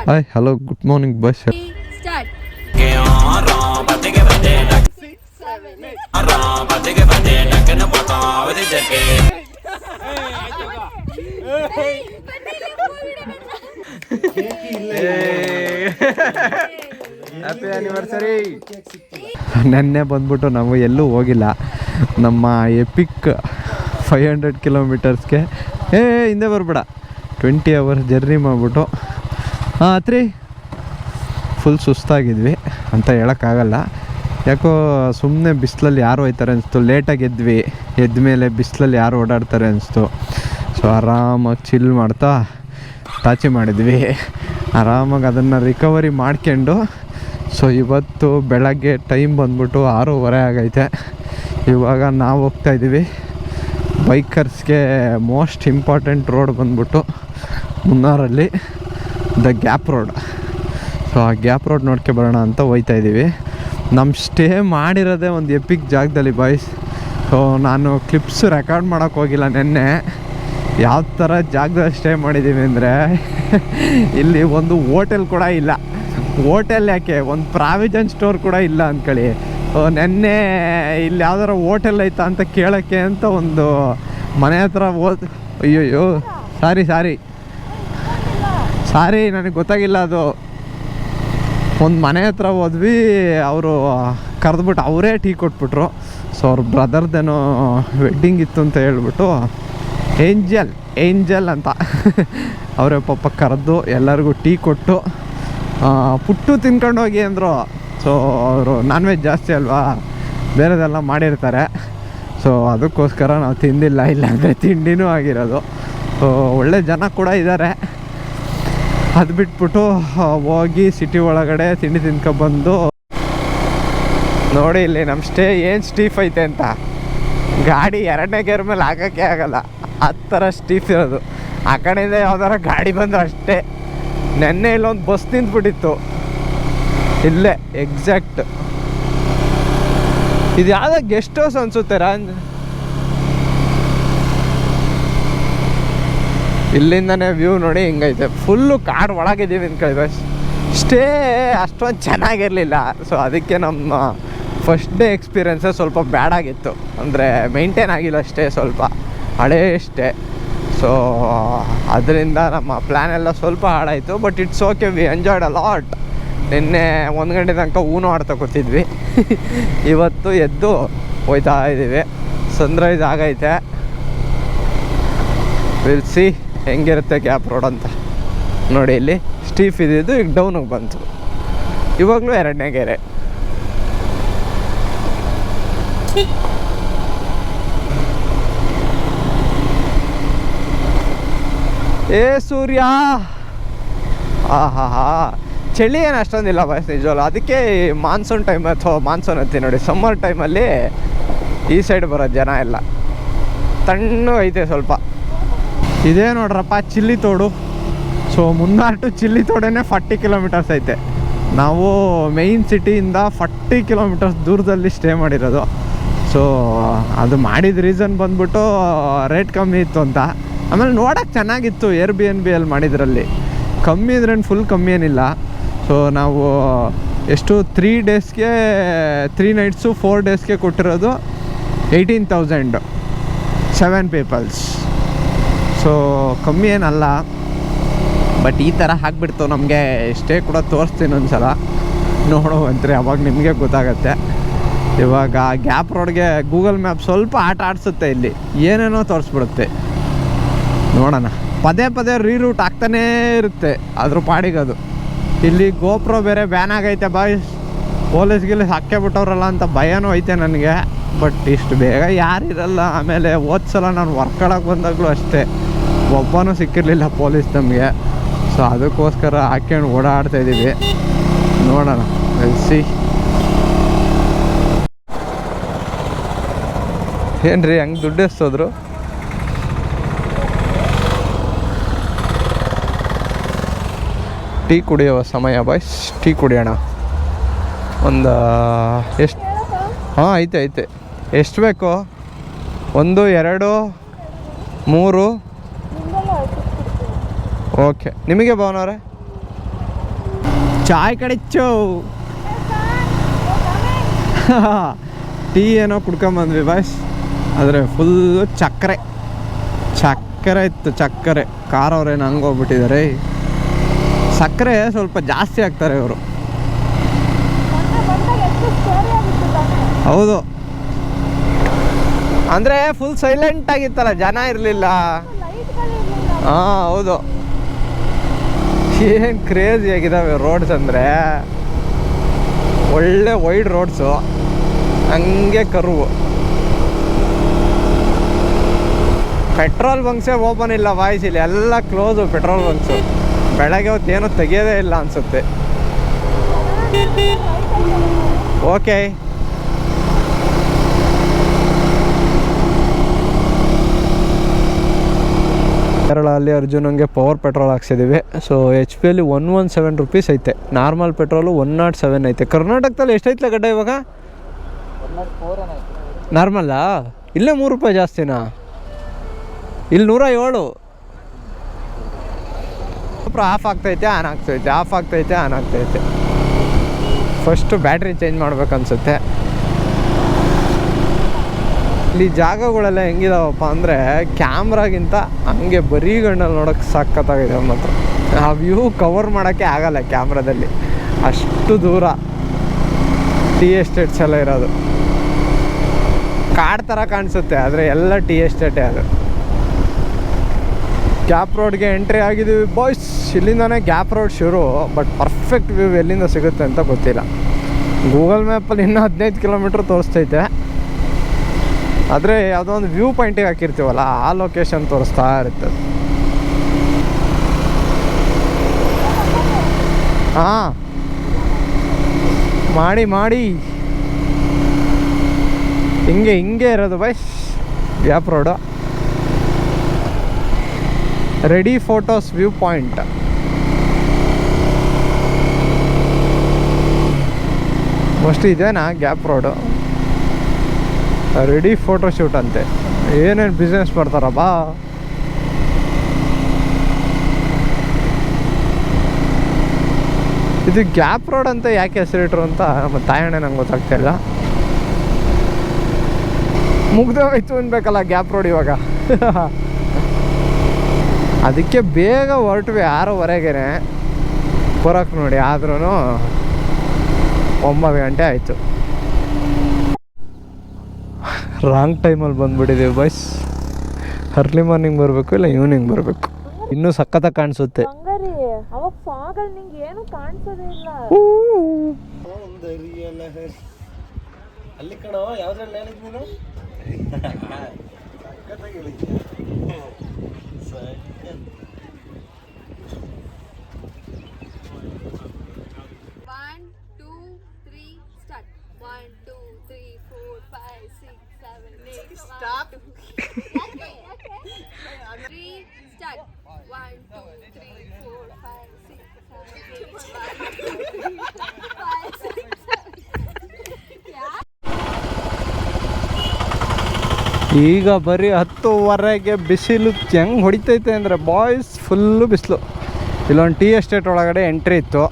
Hi hello good morning boys. Happy anniversary. ನೆನ್ನೆ ಬಂದ್ಬಿಟ್ಟು ನಾವು ಎಲ್ಲೂ ಹೋಗಿಲ್ಲ. ನಮ್ಮ ಎಪಿಕ್ 500 ಕಿಲೋಮೀಟರ್ಸ್ಗೆ ಹಿಂದೆ ಬರಬೇಡ 20 ಅವರ್ಸ್ ಜರ್ನಿ ಮಾಡಿಬಿಟ್ಟು ಫುಲ್ ಸುಸ್ತಾಗಿದ್ವಿ ಅಂತ ಹೇಳೋಕ್ಕಾಗಲ್ಲ. ಯಾಕೋ ಸುಮ್ಮನೆ ಬಿಸಿಲಲ್ಲಿ ಯಾರು ಹೋಯ್ತಾರೆ ಅನಿಸ್ತು. ಲೇಟಾಗಿ ಎದ್ದ ಮೇಲೆ ಬಿಸಿಲಲ್ಲಿ ಯಾರು ಓಡಾಡ್ತಾರೆ ಅನಿಸ್ತು. ಸೊ ಆರಾಮಾಗಿ ಚಿಲ್ ಮಾಡ್ತಾ ಟಾಚಿ ಮಾಡಿದ್ವಿ. ಆರಾಮಾಗಿ ಅದನ್ನು ರಿಕವರಿ ಮಾಡ್ಕೊಂಡು ಸೊ ಇವತ್ತು ಬೆಳಗ್ಗೆ ಟೈಮ್ ಬಂದ್ಬಿಟ್ಟು 6:30 ಆಗೈತೆ. ಇವಾಗ ನಾವು ಹೋಗ್ತಾಯಿದ್ದೀವಿ ಬೈಕರ್ಸ್ಗೆ ಮೋಸ್ಟ್ ಇಂಪಾರ್ಟೆಂಟ್ ರೋಡ್ ಬಂದ್ಬಿಟ್ಟು ಮುನ್ನಾರಲ್ಲಿ ದ ಗ್ಯಾಪ್ ರೋಡ್. ಸೊ ಆ ಗ್ಯಾಪ್ ರೋಡ್ ನೋಡ್ಕೆ ಬರೋಣ ಅಂತ ಹೋಗ್ತಾಯಿದ್ದೀವಿ. ನಮ್ಮ ಸ್ಟೇ ಮಾಡಿರೋದೇ ಒಂದು ಎಪಿಕ್ ಜಾಗದಲ್ಲಿ ಬಾಯ್ಸ್. ಸೊ ನಾನು ಕ್ಲಿಪ್ಸ್ ರೆಕಾರ್ಡ್ ಮಾಡೋಕ್ಕೆ ಹೋಗಿಲ್ಲ ನೆನ್ನೆ. ಯಾವ ಥರ ಜಾಗದಲ್ಲಿ ಸ್ಟೇ ಮಾಡಿದ್ದೀವಿ ಅಂದರೆ ಇಲ್ಲಿ ಒಂದು ಹೋಟೆಲ್ ಕೂಡ ಇಲ್ಲ. ಹೋಟೆಲ್ ಯಾಕೆ, ಒಂದು ಪ್ರಾವಿಜನ್ ಸ್ಟೋರ್ ಕೂಡ ಇಲ್ಲ ಅಂದ್ಕೊಳ್ಳಿ. ನೆನ್ನೆ ಇಲ್ಲಿ ಯಾವ್ದಾರ ಹೋಟೆಲ್ ಐತಾ ಅಂತ ಕೇಳೋಕ್ಕೆ ಅಂತ ಒಂದು ಮನೆ ಹತ್ರ ಅಯ್ಯೋ ಸಾರಿ ನನಗೆ ಗೊತ್ತಾಗಿಲ್ಲ. ಅದು ಒಂದು ಮನೆ ಹತ್ರ ಹೋದ್ವಿ. ಅವರು ಕರೆದ್ಬಿಟ್ಟು ಅವರೇ ಟೀ ಕೊಟ್ಬಿಟ್ರು. ಸೊ ಅವ್ರ ಬ್ರದರ್ದೇನೋ ವೆಡ್ಡಿಂಗ್ ಇತ್ತು ಅಂತ ಹೇಳ್ಬಿಟ್ಟು ಏಂಜಲ್ ಅಂತ ಅವರೇ ಪಾಪ ಕರೆದು ಎಲ್ಲರಿಗೂ ಟೀ ಕೊಟ್ಟು ಪುಟ್ಟು ತಿನ್ಕೊಂಡು ಹೋಗಿ ಅಂದರು. ಸೊ ಅವರು ನಾನ್ ವೆಜ್ ಜಾಸ್ತಿ ಅಲ್ವಾ, ಬೇರೆದೆಲ್ಲ ಮಾಡಿರ್ತಾರೆ. ಸೊ ಅದಕ್ಕೋಸ್ಕರ ನಾವು ತಿಂದಿಲ್ಲ, ಇಲ್ಲಾಂದರೆ ತಿಂಡಿನೂ ಆಗಿರೋದು. ಸೊ ಒಳ್ಳೆ ಜನ ಕೂಡ ಇದ್ದಾರೆ. ಅದು ಬಿಟ್ಬಿಟ್ಟು ಹೋಗಿ ಸಿಟಿ ಒಳಗಡೆ ತಿಂಡಿ ತಿನ್ಕೊಬಂದು ನೋಡಿ ಇಲ್ಲಿ ನಮ್ಮ ಸ್ಟೇ ಏನು ಸ್ಟೀಫ್ ಐತೆ ಅಂತ. ಗಾಡಿ 2ನೇ ಗೇರ್ ಮೇಲೆ ಹಾಕೋಕ್ಕೆ ಆಗಲ್ಲ, ಆ ಥರ ಸ್ಟೀಫ್ ಇರೋದು. ಆ ಕಡೆಯಿಂದ ಯಾವ್ದಾರ ಗಾಡಿ ಬಂದು ಅಷ್ಟೇ. ನೆನ್ನೆ ಇಲ್ಲೊಂದು ಬಸ್ ನಿಂತ್ಬಿಟ್ಟಿತ್ತು ಇಲ್ಲೇ ಎಕ್ಸಾಕ್ಟ್. ಇದು ಯಾವುದೋ ಗೆಸ್ಟ್ ಹೌಸ್ ಅನಿಸುತ್ತೆ. ಇಲ್ಲಿಂದನೇ ವ್ಯೂ ನೋಡಿ ಹಿಂಗೈತೆ. ಫುಲ್ಲು ಕಾಡು ಒಳಗಿದ್ದೀವಿ ಅಂದ್ಕೊಳ್ಳಿ. ಸ್ಟೇ ಅಷ್ಟೊಂದು ಚೆನ್ನಾಗಿರಲಿಲ್ಲ. ಸೊ ಅದಕ್ಕೆ ನಮ್ಮ ಫಸ್ಟ್ ಡೇ ಎಕ್ಸ್ಪೀರಿಯೆನ್ಸೇ ಸ್ವಲ್ಪ ಬ್ಯಾಡ್ ಆಗಿತ್ತು. ಅಂದರೆ ಮೇಂಟೈನ್ ಆಗಿಲ್ಲ ಸ್ಟೇ, ಸ್ವಲ್ಪ ಹಳೇ ಸ್ಟೇ. ಸೊ ಅದರಿಂದ ನಮ್ಮ ಪ್ಲ್ಯಾನ್ ಎಲ್ಲ ಸ್ವಲ್ಪ ಹಾಳಾಯಿತು. But it's okay, we enjoyed a lot. ನಿನ್ನೆ 1 ಗಂಟೆ ತನಕ ಆಡ್ತಾ ಕೂತಿದ್ವಿ. ಇವತ್ತು ಎದ್ದು ಹೋಯ್ತಾ ಇದ್ದೀವಿ. ಸನ್ರೈಸ್ ಆಗೈತೆ. ವಿಲ್ ಸಿ ಹೆಂಗಿರುತ್ತೆ ಗ್ಯಾಪ್ ರೋಡ್ ಅಂತ. ನೋಡಿ ಇಲ್ಲಿ ಸ್ಟೀಫ್ ಇದ್ದಿದ್ದು ಈಗ ಡೌನಿಗೆ ಬಂತು. ಇವಾಗಲೂ 2ನೇ ಗೆರೆ. ಸೂರ್ಯ ಚಳಿ ಏನು ಅಷ್ಟೊಂದಿಲ್ಲ ಬಾಯ್ಸ್ ನಿಜವಲ್ಲ. ಅದಕ್ಕೆ ಮಾನ್ಸೂನ್ ಟೈಮ್ ಅಥವಾ ಮಾನ್ಸೂನ್ ಅಂತೀವಿ ನೋಡಿ, ಸಮ್ಮರ್ ಟೈಮಲ್ಲಿ ಈ ಸೈಡ್ ಬರೋ ಜನ ಎಲ್ಲ ತಣ್ಣು ಐತೆ ಸ್ವಲ್ಪ. ಇದೇ ನೋಡ್ರಪ್ಪ Chillithodu. So Munnar to ಚಿಲ್ಲಿ ತೋಡೇ 40 ಕಿಲೋಮೀಟರ್ಸ್ ಐತೆ. ನಾವು ಮೇಯ್ನ್ ಸಿಟಿಯಿಂದ 40 ಕಿಲೋಮೀಟರ್ಸ್ ದೂರದಲ್ಲಿ ಸ್ಟೇ ಮಾಡಿರೋದು. ಸೊ ಅದು ಮಾಡಿದ ರೀಸನ್ ಬಂದ್ಬಿಟ್ಟು ರೇಟ್ ಕಮ್ಮಿ ಇತ್ತು ಅಂತ. ಆಮೇಲೆ ನೋಡೋಕ್ಕೆ ಚೆನ್ನಾಗಿತ್ತು. Airbnb ಅಲ್ಲಿ ಮಾಡಿದ್ರಲ್ಲಿ ಕಮ್ಮಿ ಇದ್ರೇನು ಫುಲ್ ಕಮ್ಮಿ ಏನಿಲ್ಲ. ಸೊ ನಾವು ಎಷ್ಟು 3 ಡೇಸ್ಗೆ 3 ನೈಟ್ಸು 4 ಡೇಸ್ಗೆ ಕೊಟ್ಟಿರೋದು 18,000 7 ಪೀಪಲ್ಸ್. ಸೊ ಕಮ್ಮಿ ಏನಲ್ಲ. ಬಟ್ ಈ ಥರ ಹಾಕ್ಬಿಡ್ತು ನಮಗೆ. ಸ್ಟೇ ಕೂಡ ತೋರಿಸ್ತೀನಿ ಒಂದ್ಸಲ ನೋಡುವಂತ್ರಿ, ಅವಾಗ ನಿಮಗೆ ಗೊತ್ತಾಗತ್ತೆ. ಇವಾಗ ಗ್ಯಾಪ್ ರೋಡ್ಗೆ ಗೂಗಲ್ ಮ್ಯಾಪ್ ಸ್ವಲ್ಪ ಆಟ ಆಡಿಸುತ್ತೆ. ಇಲ್ಲಿ ಏನೇನೋ ತೋರಿಸ್ಬಿಡುತ್ತೆ. ನೋಡೋಣ, ಪದೇ ರೀರೂಟ್ ಆಗ್ತಾನೇ ಇರುತ್ತೆ ಅದ್ರ ಪಾಡಿಗದು. ಇಲ್ಲಿ ಗೋಪ್ರೋ ಬೇರೆ ಬ್ಯಾನ್ ಆಗೈತೆ ಬಾಯ್ಸ್. ಪೊಲೀಸ್ಗಿಲ್ಲಿ ಹಾಕೇ ಬಿಟ್ಟವ್ರಲ್ಲ ಅಂತ ಭಯನೂ ಐತೆ ನನಗೆ. ಬಟ್ ಇಷ್ಟು ಬೇಗ ಯಾರಿರಲ್ಲ. ಆಮೇಲೆ ಸಲ ನಾನು ವರ್ಕಳಕ್ಕೆ ಬಂದಾಗಲೂ ಅಷ್ಟೇ, ಒಬ್ಬನೂ ಸಿಕ್ಕಿರಲಿಲ್ಲ ಪೊಲೀಸ್ ನಮಗೆ. ಸೊ ಅದಕ್ಕೋಸ್ಕರ ಹಾಕ್ಕೊಂಡು ಓಡಾಡ್ತಾಯಿದ್ದೀವಿ. ನೋಡೋಣ ಸಿ. ಏನು ರೀ ಹಂಗೆ ದುಡ್ಡು ಎಸ್ತೋದ್ರು? ಟೀ ಕುಡಿಯೋ ಸಮಯ ಬಾಯ್ಸ್, ಟೀ ಕುಡಿಯೋಣ. ಒಂದು ಎಷ್ಟು? ಐತೆ. ಎಷ್ಟು ಬೇಕು? 1 2 3. ಓಕೆ, ನಿಮಗೆ ಭವನವ್ರೆ ಚಾಯ್ ಕಡಿಚ್ಚು ಟೀ ಏನೋ ಕುಡ್ಕೊಂಬಂದ್ವಿ ಬಾಯ್ಸ್. ಆದರೆ ಫುಲ್ಲು ಸಕ್ಕರೆ ಇತ್ತು, ಸಕ್ಕರೆ. ಕಾರವ್ರೇನು ಹಂಗೆ ಹೋಗ್ಬಿಟ್ಟಿದ್ದಾರೆ. ಸಕ್ಕರೆ ಸ್ವಲ್ಪ ಜಾಸ್ತಿ ಹಾಕ್ತಾರೆ ಇವರು. ಹೌದು, ಅಂದರೆ ಫುಲ್ ಸೈಲೆಂಟ್ ಆಗಿತ್ತಲ್ಲ, ಜನ ಇರಲಿಲ್ಲ. ಹಾಂ ಹೌದು, ಏನು ಕ್ರೇಜಿ ಆಗಿದ್ದಾವೆ ರೋಡ್ಸ್. ಅಂದರೆ ಒಳ್ಳೆ ವೈಡ್ ರೋಡ್ಸು, ಹಂಗೆ ಕರ್ವು. ಪೆಟ್ರೋಲ್ ಬಂಕ್ಸೇ ಓಪನ್ ಇಲ್ಲ ವಾಯ್ಸ್, ಇಲ್ಲಿ ಎಲ್ಲ ಕ್ಲೋಸು ಪೆಟ್ರೋಲ್ ಬಂಕ್ಸು. ಬೆಳಗ್ಗೆ ಹೊತ್ತು ಏನೂ ತೆಗಿಯೋದೇ ಇಲ್ಲ ಅನಿಸುತ್ತೆ. ಓಕೆ, ಕೇರಳಲ್ಲಿ ಅರ್ಜುನಂಗೆ ಪವರ್ ಪೆಟ್ರೋಲ್ ಹಾಕ್ಸಿದ್ದೀವಿ. ಸೊ ಎಚ್ ಪಿ ಅಲ್ಲಿ 117 ರೂಪೀಸ್ ಐತೆ. ನಾರ್ಮಲ್ ಪೆಟ್ರೋಲು 107 ಐತೆ. ಕರ್ನಾಟಕದಲ್ಲಿ ಎಷ್ಟೈತ್ಲ ಗಡ್ಡ ಇವಾಗ? ನಾರ್ಮಲ್ಲಾ? ಇಲ್ಲೇ 3 ರೂಪಾಯಿ ಜಾಸ್ತಿನಾ? ಇಲ್ಲಿ 107. ಆಫ್ ಆಗ್ತೈತೆ, ಆನ್ ಆಗ್ತೈತೆ, ಆಫ್ ಆಗ್ತೈತೆ, ಆನ್ ಆಗ್ತೈತೆ. ಫಸ್ಟು ಬ್ಯಾಟ್ರಿ ಚೇಂಜ್ ಮಾಡ್ಬೇಕನ್ಸುತ್ತೆ. ಇಲ್ಲಿ ಜಾಗಗಳೆಲ್ಲ ಹೆಂಗಿದಾವಪ್ಪ ಅಂದರೆ ಕ್ಯಾಮ್ರಾಗಿಂತ ಹಂಗೆ ಬರೀ ಗಣ್ಣಲ್ಲಿ ನೋಡೋಕ್ಕೆ ಸಖತ್ತಾಗಿದೆ ಮಾತ್ರ. ಆ ವ್ಯೂ ಕವರ್ ಮಾಡೋಕ್ಕೆ ಆಗಲ್ಲ ಕ್ಯಾಮ್ರಾದಲ್ಲಿ, ಅಷ್ಟು ದೂರ ಟೀ ಎಸ್ಟೇಟ್ಸ್ ಎಲ್ಲ ಇರೋದು. ಕಾಡು ಥರ ಕಾಣಿಸುತ್ತೆ, ಆದರೆ ಎಲ್ಲ ಟೀ ಎಸ್ಟೇಟೇ ಅದು. ಗ್ಯಾಪ್ ರೋಡ್ಗೆ ಎಂಟ್ರಿ ಆಗಿದ್ದೀವಿ ಬಾಯ್ಸ್. ಇಲ್ಲಿಂದಾನೇ ಗ್ಯಾಪ್ ರೋಡ್ ಶುರು, ಬಟ್ ಪರ್ಫೆಕ್ಟ್ ವ್ಯೂ ಎಲ್ಲಿಂದ ಸಿಗುತ್ತೆ ಅಂತ ಗೊತ್ತಿಲ್ಲ. ಗೂಗಲ್ ಮ್ಯಾಪಲ್ಲಿ ಇನ್ನೂ 15 ಕಿಲೋಮೀಟ್ರ್ ತೋರಿಸ್ತೈತೆ, ಆದರೆ ಯಾವುದೋ ಒಂದು ವ್ಯೂ ಪಾಯಿಂಟಿಗೆ ಹಾಕಿರ್ತೀವಲ್ಲ, ಆ ಲೊಕೇಶನ್ ತೋರಿಸ್ತಾ ಇರುತ್ತೆ. ಹಾಂ, ಮಾಡಿ ಹಿಂಗೆ ಇರೋದು boys gap road. Ready photos view point. Mostly ಇದೇನಾ gap road? Ready photo shoot ಅಂತೆ. ಏನೇನು ಬಿಸ್ನೆಸ್ ಮಾಡ್ತಾರಪ್ಪ. ಇದು ಗ್ಯಾಪ್ ರೋಡ್ ಅಂತ ಯಾಕೆ ಹೆಸರಿಟ್ರು ಅಂತ ನಮ್ಮ ತಾಯಣ್ಣ ನಂಗೆ ಗೊತ್ತಾಗ್ತಾಯಿಲ್ಲ. ಮುಗ್ದೋಯ್ತು ಅನ್ಬೇಕಲ್ಲ ಗ್ಯಾಪ್ ರೋಡ್ ಇವಾಗ. ಅದಕ್ಕೆ ಬೇಗ ಹೊರಟ್ವಿ, 6:30ಗೆ ಬರೋಕ್ಕೆ ನೋಡಿ. ಆದ್ರೂ 9 ಗಂಟೆ ಆಯಿತು. ರಾಂಗ್ ಟೈಮಲ್ಲಿ ಬಂದುಬಿಟ್ಟಿದ್ದೀವಿ ಬಾಯ್ಸ್. ಅರ್ಲಿ ಮಾರ್ನಿಂಗ್ ಬರಬೇಕು, ಇಲ್ಲ ಈವ್ನಿಂಗ್ ಬರಬೇಕು. ಇನ್ನೂ ಸಖತ್ತಾಗಿ ಕಾಣಿಸುತ್ತೆ. ಅಲ್ಲಿ ಕಣೋ ಯಾವ್ದ್ರಲ್ಲಿ ಹೇಳಿದ್ ನೀನು? ಈಗ ಬರೀ 10:15ಗೆ ಬಿಸಿಲು ಹೆಂಗೆ ಹೊಡಿತೈತೆ ಅಂದರೆ ಬಾಯ್ಸ್, ಫುಲ್ಲು ಬಿಸಿಲು. ಇಲ್ಲೊಂದು ಟೀ ಎಸ್ಟೇಟ್ ಒಳಗಡೆ ಎಂಟ್ರಿ ಇತ್ತು,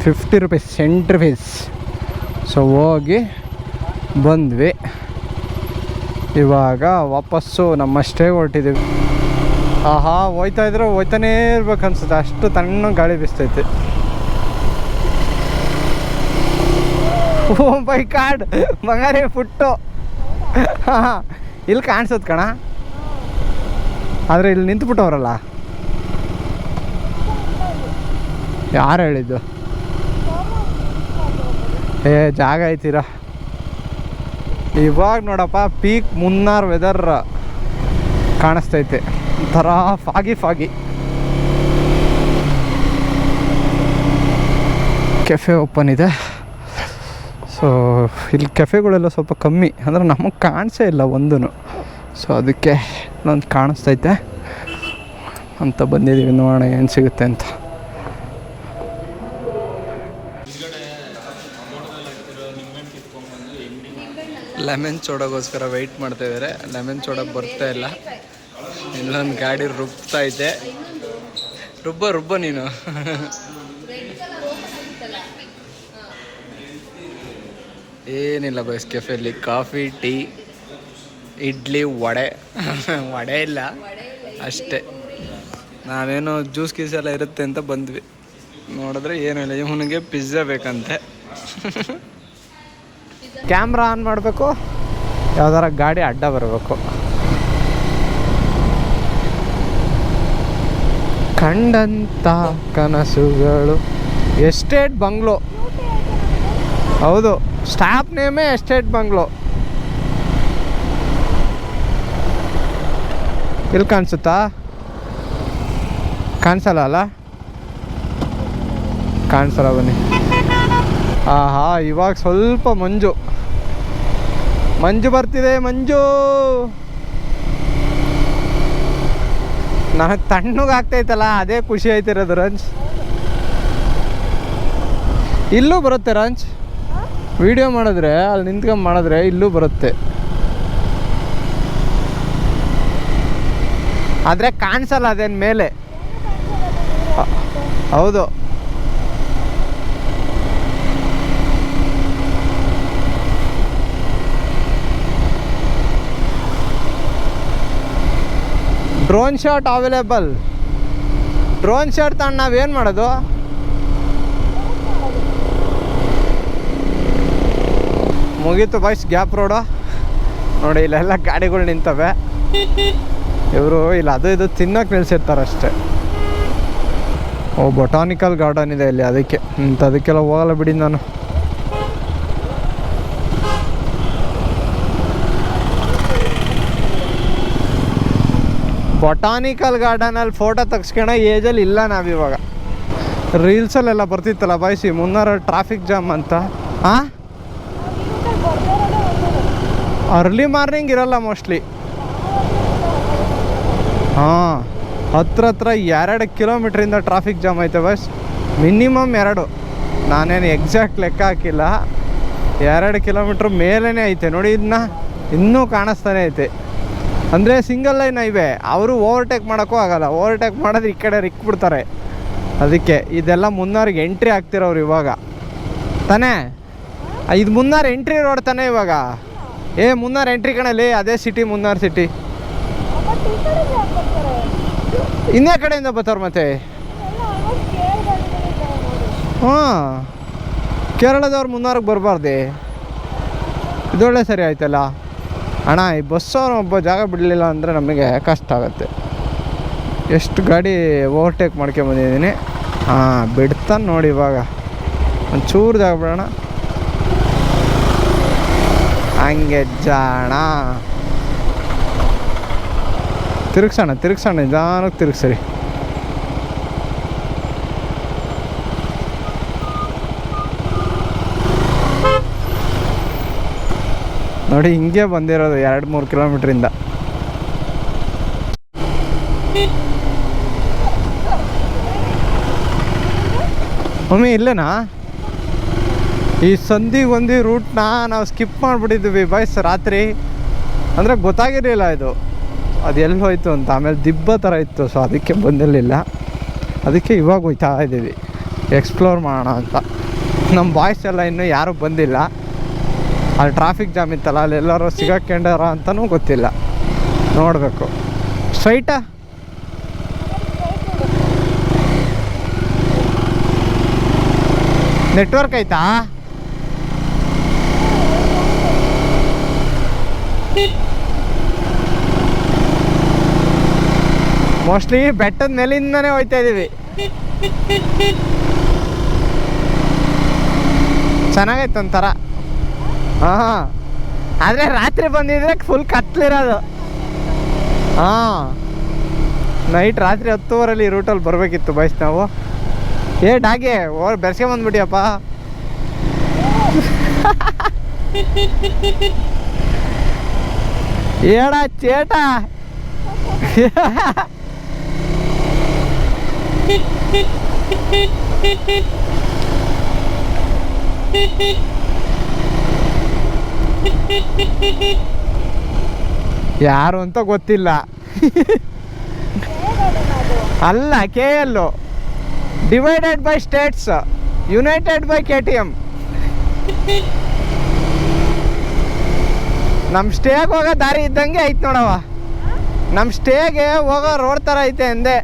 50 ರೂಪೀಸ್ ಎಂಟ್ರಿ ಫೀಸ್. ಸೊ ಹೋಗಿ ಬಂದ್ವಿ. ಇವಾಗ ವಾಪಸ್ಸು ನಮ್ಮ ಸ್ಟೇಗೆ ಹೊರಟಿದ್ದೀವಿ. ಆಹಾ, ಹೋಯ್ತಾನೇ ಇರ್ಬೇಕು ಅನ್ಸುತ್ತೆ, ಅಷ್ಟು ತಣ್ಣ ಗಾಳಿ ಬೀಸ್ತೈತೆ. ಓ ಮೈ ಗಾಡ್, ಬಂಗಾರಿ ಫುಟ್ಟು. ಹಾಂ, ಇಲ್ಲಿ ಕಾಣಿಸುತ್ತೆ ಕಣ, ಆದರೆ ಇಲ್ಲಿ ನಿಂತ್ಬಿಟ್ಟವ್ರಲ್ಲ. ಯಾರು ಹೇಳಿದ್ದು? ಜಾಗ ಐತೀರಾ. ಇವಾಗ ನೋಡಪ್ಪ ಪೀಕ್ ಮುನ್ನಾರ್ ವೆದರ್ ಕಾಣಿಸ್ತೈತೆ, ಒಂಥರ ಫಾಗಿ. ಕೆಫೆ ಓಪನ್ ಇದೆ. ಸೊ ಇಲ್ಲಿ ಕೆಫೆಗಳೆಲ್ಲ ಸ್ವಲ್ಪ ಕಮ್ಮಿ, ಅಂದರೆ ನಮಗೆ ಕಾಣಿಸೇ ಇಲ್ಲ ಒಂದೂ. ಸೊ ಅದಕ್ಕೆ ಒಂದು ಕಾಣಿಸ್ತೈತೆ ಅಂತ ಬಂದಿದ್ದೀವಿ, ನೋಡೋಣ ಏನು ಸಿಗುತ್ತೆ ಅಂತ. ಲೆಮನ್ ಸೋಡಾಗೋಸ್ಕರ ವೆಯ್ಟ್ ಮಾಡ್ತಾಯಿದ್ದಾರೆ. ಲೆಮನ್ ಸೋಡಾ ಬರ್ತಾ ಇಲ್ಲ. ಇಲ್ಲೊಂದು ಗಾಡಿ ರುಬ್ತಾ ಐತೆ. ರುಬ್ಬ ನೀನು. ಏನಿಲ್ಲ ಬಸ್ ಕೆಫೆಯಲ್ಲಿ ಕಾಫಿ ಟೀ ಇಡ್ಲಿ ವಡೆ ವಡೆ ಇಲ್ಲ ಅಷ್ಟೇ. ನಾವೇನೋ ಜ್ಯೂಸ್ ಗೀಸ್ ಎಲ್ಲ ಇರುತ್ತೆ ಅಂತ ಬಂದ್ವಿ, ನೋಡಿದ್ರೆ ಏನೂ ಇಲ್ಲ. ಇವನಿಗೆ ಪಿಜ್ಜಾ ಬೇಕಂತೆ. ಕ್ಯಾಮ್ರಾ ಆನ್ ಮಾಡಬೇಕು, ಯಾವ್ದಾರ ಗಾಡಿ ಅಡ್ಡ ಬರಬೇಕು. ಕಂಡಂಥ ಕನಸುಗಳು. Estate bungalow. ಹೌದು, ಸ್ಟಾಪ್ ನೇಮೇ ಎಸ್ಟೇಟ್ ಬಂಗ್ಲೋ. ಇಲ್ಲಿ ಕಾಣಿಸುತ್ತಾ? ಕಾಣಿಸಲ್ಲ ಅಲ್ಲ? ಕಾಣಿಸಲ್ಲ, ಬನ್ನಿ. ಆಹಾ, ಇವಾಗ ಸ್ವಲ್ಪ ಮಂಜು ಬರ್ತಿದೆ. ಮಂಜು ನನಗೆ ತಣ್ಣಗೆ ಆಗ್ತೈತಲ್ಲ, ಅದೇ ಖುಷಿ ಆಯ್ತಿರೋದು ರಂಜ್. ಇಲ್ಲೂ ಬರುತ್ತೆ ರಂಜ್, ವಿಡಿಯೋ ಮಾಡಿದ್ರೆ ಅಲ್ಲಿ ನಿಂತ್ಕೊಂಡು ಮಾಡಿದ್ರೆ ಇಲ್ಲೂ ಬರುತ್ತೆ. ಆದರೆ ಕಾಣಿಸಲ್ಲ ಅದೇನು ಮೇಲೆ. ಹೌದು, drone shot available. Drone shot ತಗೊಂಡು ನಾವೇನು ಮಾಡೋದು? ಮುಗೀತು ಬಾಯ್ಸ್ ಗ್ಯಾಪ್ ರೋಡು. ನೋಡಿ, ಇಲ್ಲೆಲ್ಲ ಗಾಡಿಗಳು ನಿಂತವೆ. ಇವರು ಇಲ್ಲಿ ಅದು ಇದು ತಿನ್ನೋಕೆ ನಿಲ್ಸಿರ್ತಾರಷ್ಟೇ. ಓ, ಬೊಟಾನಿಕಲ್ ಗಾರ್ಡನ್ ಇದೆ ಇಲ್ಲಿ, ಅದಕ್ಕೆಲ್ಲ ಹೋಗಲ್ಲ ಬಿಡಿ ನಾನು. ಬೊಟಾನಿಕಲ್ ಗಾರ್ಡನಲ್ಲಿ ಫೋಟೋ ತೆಗ್ಸ್ಕೊಳೋ ಏಜಲ್ಲಿ ಇಲ್ಲ ನಾವಿವಾಗ. ರೀಲ್ಸಲ್ಲೆಲ್ಲ ಬರ್ತಿತ್ತಲ್ಲ ಬಾಯ್ಸಿ, ಮುನ್ನಾರ ಟ್ರಾಫಿಕ್ ಜಾಮ್ ಅಂತ. ಹಾಂ, ಅರ್ಲಿ ಮಾರ್ನಿಂಗ್ ಇರಲ್ಲ ಮೋಸ್ಟ್ಲಿ. ಹಾಂ, ಹತ್ರ 2 ಕಿಲೋಮೀಟ್ರಿಂದ ಟ್ರಾಫಿಕ್ ಜಾಮ್ ಐತೆ ಬಾಯ್ಸ್, ಮಿನಿಮಮ್ 2. ನಾನೇನು ಎಕ್ಸಾಕ್ಟ್ ಲೆಕ್ಕ ಹಾಕಿಲ್ಲ, 2 ಕಿಲೋಮೀಟ್ರ್ ಮೇಲೇ ಐತೆ ನೋಡಿ. ಇನ್ನೂ ಕಾಣಿಸ್ತಾನೆ ಐತೆ. ಅಂದರೆ ಸಿಂಗಲ್ ಲೈನ್ ಹೈವೇ, ಅವರು ಓವರ್ಟೇಕ್ ಮಾಡೋಕ್ಕೂ ಆಗಲ್ಲ. ಓವರ್ಟೇಕ್ ಮಾಡಿದ್ರೆ ಈ ಕಡೆ ಇಕ್ಬಿಡ್ತಾರೆ. ಅದಕ್ಕೆ ಇದೆಲ್ಲ ಮುನ್ನಾರಿಗೆ ಎಂಟ್ರಿ ಆಗ್ತಿರೋರು ಇವಾಗ ತಾನೇ. ಇದು ಮುನ್ನಾರ್ ಎಂಟ್ರಿ ರೋಡ್ ತಾನೇ ಇವಾಗ. ಮುನ್ನಾರ್ ಎಂಟ್ರಿ ಕಣಲ್ಲಿ, ಅದೇ ಸಿಟಿ, ಮುನ್ನಾರ್ ಸಿಟಿ. ಇನ್ನೇ ಕಡೆಯಿಂದ ಬರ್ತಾರೆ ಮತ್ತೆ. ಹಾಂ, ಕೇರಳದವ್ರು ಮುನ್ನಾರಿಗೆ ಬರಬಾರ್ದೆ. ಇದೊಳ್ಳೆ ಸರಿ ಆಯ್ತಲ್ಲ ಅಣ್ಣ. ಈ ಬಸ್ಸವನು ಒಬ್ಬ ಜಾಗ ಬಿಡಲಿಲ್ಲ ಅಂದರೆ ನಮಗೆ ಕಷ್ಟ ಆಗುತ್ತೆ. ಎಷ್ಟು ಗಾಡಿ ಓವರ್ಟೇಕ್ ಮಾಡ್ಕೊಂಬಂದಿದ್ದೀನಿ. ಹಾಂ, ಬಿಡ್ತಾನೆ ನೋಡಿ ಇವಾಗ. ಒಂಚೂರು ಜಾಗ ಬಿಡೋಣ, ಹಂಗೆ ಜಾಣ. ತಿರುಗ್ಸೋಣ ನಿಧಾನಕ್ಕೆ ತಿರುಗ್ಸರಿ. ನೋಡಿ, ಹಿಂಗೆ ಬಂದಿರೋದು 2-3 ಕಿಲೋಮೀಟ್ರಿಂದ. ಮಮ್ಮಿ ಇಲ್ಲೇನಾ? ಈ ಸಂಧಿಗೊಂದು ರೂಟ್ನ ನಾವು ಸ್ಕಿಪ್ ಮಾಡಿಬಿಟ್ಟಿದ್ವಿ ಬಾಯ್ಸ್ ರಾತ್ರಿ. ಅಂದರೆ ಗೊತ್ತಾಗಿರಲಿಲ್ಲ ಅದು ಎಲ್ಲಿ ಹೋಯ್ತು ಅಂತ. ಆಮೇಲೆ ದಿಬ್ಬ ಥರ ಇತ್ತು, ಸೊ ಅದಕ್ಕೆ ಬಂದಿರಲಿಲ್ಲ. ಅದಕ್ಕೆ ಇವಾಗ ಹೋಯ್ತಾ ಇದ್ದೀವಿ ಎಕ್ಸ್ಪ್ಲೋರ್ ಮಾಡೋಣ ಅಂತ. ನಮ್ಮ ಬಾಯ್ಸ್ ಎಲ್ಲ ಇನ್ನೂ ಯಾರೂ ಬಂದಿಲ್ಲ. ಅಲ್ಲಿ ಟ್ರಾಫಿಕ್ ಜಾಮ್ ಇತ್ತಲ್ಲ, ಅಲ್ಲಿ ಎಲ್ಲರೂ ಸಿಗಾಕೊಂಡಾರ ಅಂತಲೂ ಗೊತ್ತಿಲ್ಲ. ನೋಡಬೇಕು. ಸ್ಟ್ರೈಟಾ? ನೆಟ್ವರ್ಕ್ ಐತಾ? ಮೋಸ್ಟ್ಲಿ ಬೆಟ್ಟದ ಮೇಲಿಂದನೇ ಹೋಗ್ತಾ ಇದ್ದೀವಿ. ಚೆನ್ನಾಗೈತೆ ಒಂಥರ. ಹಾಂ, ಆದರೆ ರಾತ್ರಿ ಬಂದಿದ್ರೆ ಫುಲ್ ಕತ್ಲಿರೋದು. ಹಾಂ, ನೈಟ್ ರಾತ್ರಿ 10:30 ಈ ರೂಟಲ್ಲಿ ಬರಬೇಕಿತ್ತು ಬಾಯ್ಸ್ ನಾವು. ಡಾಗೆ ಬೆರ್ಸ್ಕೊಂಬಂದ್ಬಿಟ್ಟಿಯಪ್ಪ. ಏಡ ಚೇಟ. ಯಾರು ಅಂತ ಗೊತ್ತಿಲ್ಲ. ಅಲ್ಲ, KL divided by States, United by KTM. ನಮ್ಮ ಸ್ಟೇಗೆ ಹೋಗೋ ದಾರಿ ಇದ್ದಂಗೆ ಐತೆ ನೋಡವ. ನಮ್ಮ ಸ್ಟೇಗೆ ಹೋಗೋ ರೋಡ್ ಥರ ಐತೆ ಅಂದೆ.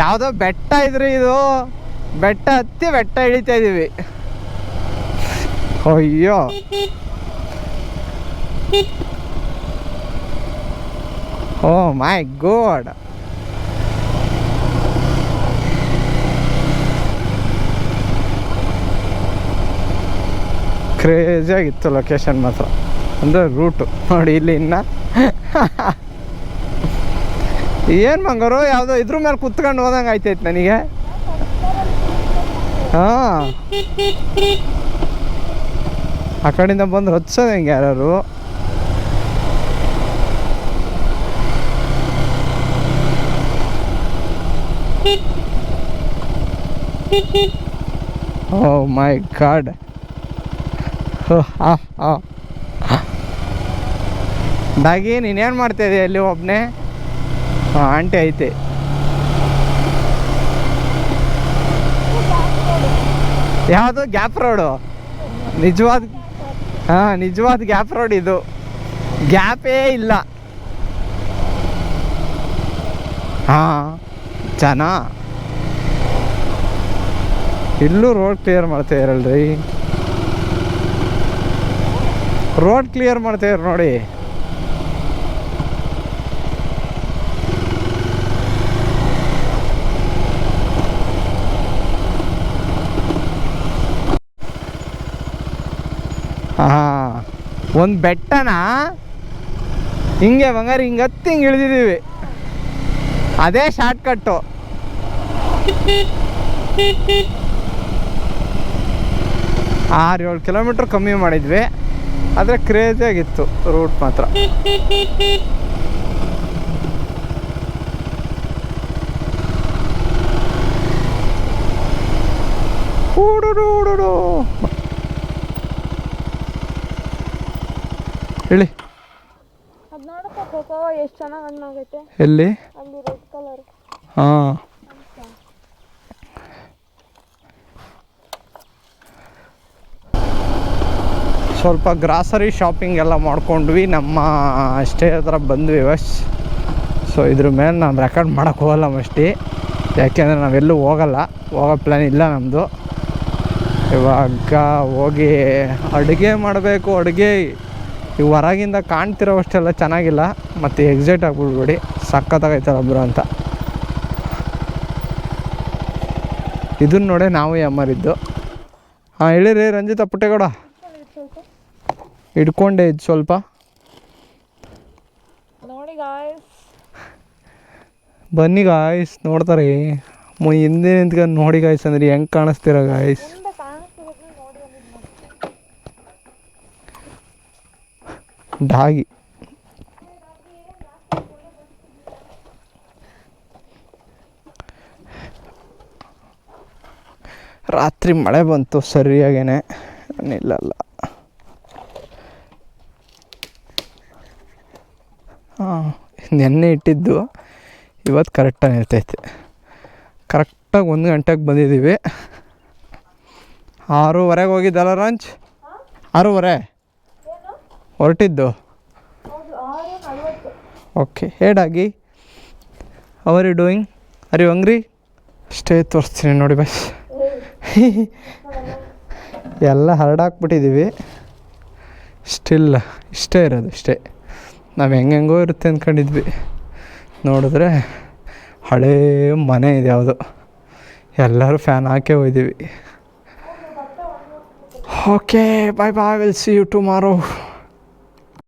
ಯಾವುದೋ ಬೆಟ್ಟ ಇದ್ರಿ ಇದು. ಬೆಟ್ಟ ಹತ್ತಿ ಬೆಟ್ಟ ಇಳಿತಾ ಇದೀವಿ. ಅಯ್ಯೋ ಓ ಮೈ ಗಾಡ್. ಕ್ರೇಜಿಯಾಗಿತ್ತು ಲೊಕೇಶನ್ ಮಾತ್ರ, ಅಂದರೆ ರೂಟು ನೋಡಿ. ಇಲ್ಲಿ ಇನ್ನು ಏನು ಮಂಗಾರು ಯಾವುದೋ ಇದ್ರ ಮೇಲೆ ಕುತ್ಕೊಂಡು ಹೋದಂಗೆ ಆಯ್ತೈತೆ ನನಗೆ. ಹಾಂ, ಆ ಕಡೆಯಿಂದ ಬಂದು ಹತ್ಸೋದು ಹೆಂಗೆ ಯಾರು. ಓ ಮೈ ಗಾಡ್. ಡಾಗಿ ನೀನೇನು ಮಾಡ್ತಾಯಿದ್ದೀಯ ಅಲ್ಲಿ ಒಬ್ಬನೇ? ಹಾಂ, ಆಂಟಿ ಐತೆ. ಯಾವುದು ಗ್ಯಾಪ್ ರೋಡು? ನಿಜವಾದ ನಿಜವಾದ ಗ್ಯಾಪ್ ರೋಡ್ ಇದು. ಗ್ಯಾಪೇ ಇಲ್ಲ. ಹಾಂ, ಜನ ಇಲ್ಲೂ ರೋಡ್ ಕ್ಲಿಯರ್ ಮಾಡ್ತಾಯಿರಲ್ರಿ. ರೋಡ್ ಕ್ಲಿಯರ್ ಮಾಡ್ತಾಯಿದ್ರು ನೋಡಿ. ಹಾಂ, ಒಂದು ಬೆಟ್ಟನ ಹಿಂಗೆ ಬಂಗಾರ ಹಿಂಗೆ ಹತ್ತಿ ಹಿಂಗೆ ಇಳಿದಿದ್ದೀವಿ. ಅದೇ ಶಾರ್ಟ್ ಕಟ್ಟು. 6-7 ಕಿಲೋಮೀಟ್ರ್ ಕಮ್ಮಿ ಮಾಡಿದ್ವಿ, ಆದರೆ ಕ್ರೇಜಿಯಾಗಿತ್ತು ರೂಟ್ ಮಾತ್ರ. ಹೇಳಿ, ಅದು ನೋಡಕ್ಕೆ ಕೋಕೋ ಎಷ್ಟು ಚೆನ್ನಾಗಿ ಹಣ್ಣಾಗೈತೆ. ಎಲ್ಲಿ? ಅಲ್ಲಿ ರೆಡ್ ಕಲರ್. ಹಾಂ, ಸ್ವಲ್ಪ ಗ್ರಾಸರಿ ಶಾಪಿಂಗ್ ಎಲ್ಲ ಮಾಡ್ಕೊಂಡ್ವಿ. ನಮ್ಮ ಸ್ಟೇ ಹತ್ರ ಬಂದ್ವಿ ಬಸ್. ಸೊ ಇದ್ರ ಮೇಲೆ ನಾನು ರೆಕಾರ್ಡ್ ಮಾಡೋಕ್ಕೆ ಹೋಗಲ್ಲ ಮಸ್ಟಿ, ಯಾಕೆಂದರೆ ನಾವೆಲ್ಲೂ ಹೋಗೋ ಪ್ಲ್ಯಾನ್ ಇಲ್ಲ ನಮ್ಮದು. ಇವಾಗ ಹೋಗಿ ಅಡುಗೆ ಮಾಡಬೇಕು. ಅಡುಗೆ ಈ ಹೊರಗಿಂದ ಕಾಣ್ತಿರೋವಷ್ಟೆಲ್ಲ ಚೆನ್ನಾಗಿಲ್ಲ, ಮತ್ತು ಎಕ್ಸೈಟ್ ಆಗಿಬಿಡ್ಬೇಡಿ, ಸಖತ್ತಾಗೈತಲ್ಲ ಒಬ್ಬರು ಅಂತ. ಇದನ್ನ ನೋಡಿ ನಾವು ಯಮ್ಮರಿದ್ದು. ಹಾಂ, ಹೇಳಿರಿ ರಂಜಿತಾ ಪುಟ್ಟೇಗೌಡ. ಇಟ್ಕೊಂಡೆ ಇದು ಸ್ವಲ್ಪ ನೋಡಿ ಗಾಯ್ಸ್. ಬನ್ನಿ ಗಾಯ್ಸ್, ನೋಡ್ತಾರೆ ಹಿಂದೆ ನಿಂತ್ಕೊಂಡು ನೋಡಿ ಗಾಯ್ಸ್ ಅಂದ್ರೆ ಹೆಂಗೆ ಕಾಣಿಸ್ತೀರ ಗಾಯ್ಸ್. ಡಾಗಿ ರಾತ್ರಿ ಮಳೆ ಬಂತು ಸರಿಯಾಗೇನೆ, ನಿಲ್ಲಲ್ಲ. ಹಾಂ, ನೆನ್ನೆ ಇಟ್ಟಿದ್ದು ಇವತ್ತು ಕರೆಕ್ಟಾಗಿ ಇರ್ತೈತೆ. ಕರೆಕ್ಟಾಗಿ 1 ಗಂಟೆಗೆ ಬಂದಿದ್ದೀವಿ. 6:30 ಹೋಗಿದ್ದಲ್ಲ ರಂಚ್? 6:30 ಹೊರಟಿದ್ದು. ಓಕೆ, ಹೇಡಾಗಿ are you doing? Are you hungry? Stay ತೋರಿಸ್ತೀನಿ ನೋಡಿ ಬಸ್. ಎಲ್ಲ ಹರಡಾಕ್ಬಿಟ್ಟಿದ್ದೀವಿ. ಸ್ಟಿಲ್ ಇಷ್ಟೇ ಇರೋದು, ಇಷ್ಟೇ. ನಾವು ಹೆಂಗೆಂಗೋ ಇರುತ್ತೆ ಅಂದ್ಕೊಂಡಿದ್ವಿ, ನೋಡಿದ್ರೆ ಹಳೇ ಮನೆ ಇದೆ ಯಾವುದು. ಎಲ್ಲರೂ ಫ್ಯಾನ್ ಹಾಕೇ ಹೋಯ್ತೀವಿ. Okay, bye bye, will see you tomorrow.